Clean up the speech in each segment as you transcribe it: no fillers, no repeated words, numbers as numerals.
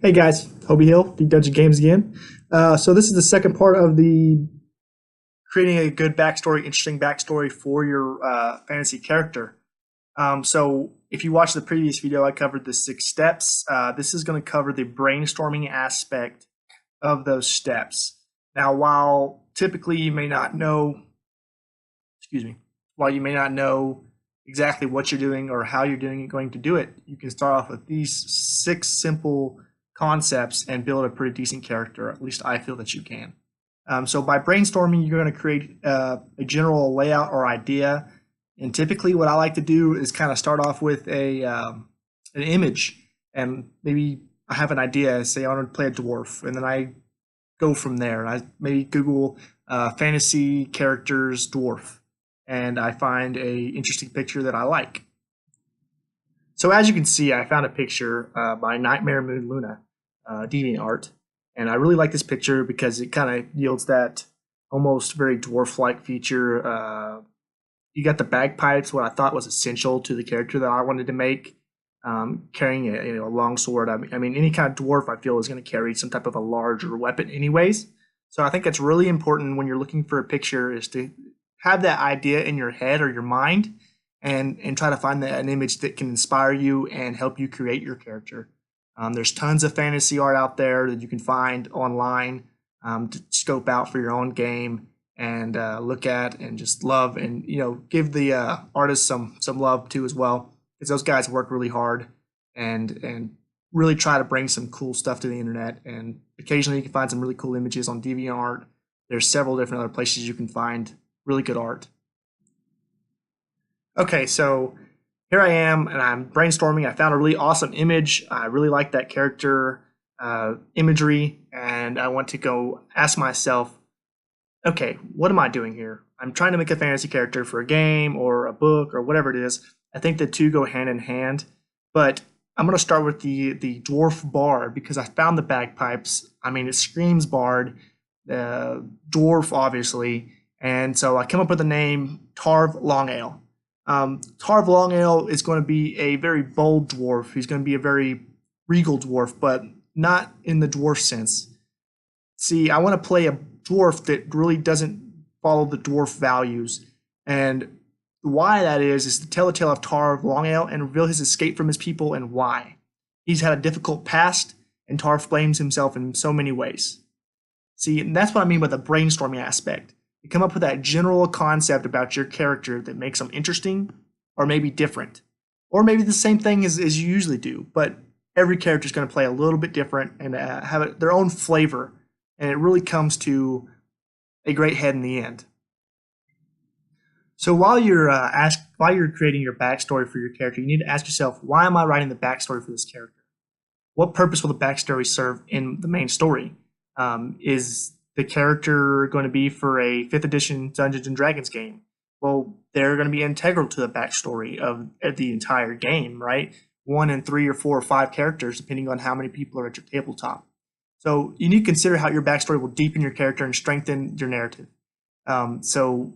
Hey guys, Hobie Hill, Deep Dungeon Games again. So this is the second part of the creating a good backstory, interesting backstory for your fantasy character. So if you watched the previous video, I covered the 6 steps. This is going to cover the brainstorming aspect of those steps. Now, while typically you may not know, while you may not know exactly what you're doing or how you're going to do it, you can start off with these 6 simple concepts and build a pretty decent character. At least I feel that you can. So by brainstorming, you're going to create a general layout or idea. And typically what I like to do is kind of start off with an image, and maybe I have an idea, say I want to play a dwarf, and then I go from there. I maybe Google fantasy characters dwarf, and I find a interesting picture that I like. So as you can see, I found a picture by Nightmare Moon Luna, DeviantArt, and I really like this picture because it kind of yields that almost very dwarf-like feature. You got the bagpipes, what I thought was essential to the character that I wanted to make. Carrying a long sword. I mean, any kind of dwarf I feel is going to carry some type of a larger weapon anyways. So I think that's really important when you're looking for a picture, is to have that idea in your head or your mind, and try to find an image that can inspire you and help you create your character. There's tons of fantasy art out there that you can find online to scope out for your own game and look at and just love, and give the artists some love too as well, because those guys work really hard and really try to bring some cool stuff to the internet. And occasionally you can find some really cool images on DeviantArt. There's several different other places you can find really good art. Okay, so here I am, and I'm brainstorming. I found a really awesome image. I really like that character imagery, and I want to go ask myself, okay, what am I doing here? I'm trying to make a fantasy character for a game or a book or whatever it is. I think the two go hand in hand, but I'm going to start with the dwarf bard because I found the bagpipes. I mean, it screams bard, dwarf obviously, and so I come up with the name Tarv Longale. Tarv Longale is going to be a very bold dwarf. He's going to be a very regal dwarf, but not in the dwarf sense. See, I want to play a dwarf that really doesn't follow the dwarf values, and why that is to tell the tale of Tarv Longale and reveal his escape from his people and why. He's had a difficult past, and Tarv blames himself in so many ways. See, and that's what I mean by the brainstorming aspect. You come up with that general concept about your character that makes them interesting, or maybe different, or maybe the same thing as you usually do, but every character is going to play a little bit different and have their own flavor, and it really comes to a great head in the end. So while you're creating your backstory for your character, you need to ask yourself, why am I writing the backstory for this character? What purpose will the backstory serve in the main story? Is the character going to be for a 5th edition Dungeons and Dragons game? Well, they're going to be integral to the backstory of the entire game, right? 1 and 3 or 4 or 5 characters, depending on how many people are at your tabletop. So you need to consider how your backstory will deepen your character and strengthen your narrative. So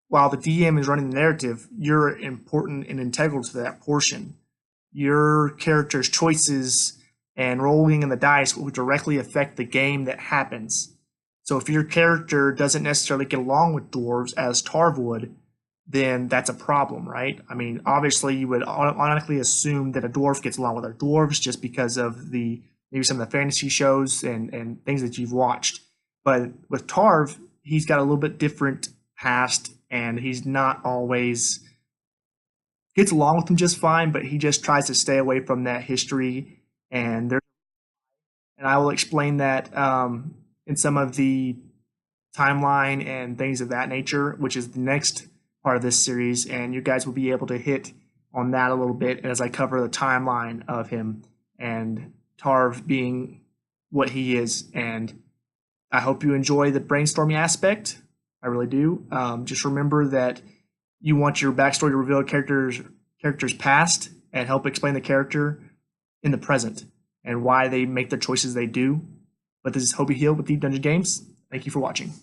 while the DM is running the narrative, you're important and integral to that portion. Your character's choices and rolling in the dice will directly affect the game that happens. So if your character doesn't necessarily get along with dwarves as Tarv would, then that's a problem, right? I mean, obviously you would automatically assume that a dwarf gets along with other dwarves just because of maybe some of the fantasy shows and things that you've watched. But with Tarv, he's got a little bit different past, and he's not always gets along with them just fine, but he just tries to stay away from that history. And I will explain that in some of the timeline and things of that nature, which is the next part of this series, and you guys will be able to hit on that a little bit as I cover the timeline of him and Tarv being what he is. And I hope you enjoy the brainstorming aspect. I really do. Just remember that you want your backstory to reveal character's past and help explain the character in the present and why they make the choices they do. But this is Hobie Hill with Deep Dungeon Games. Thank you for watching.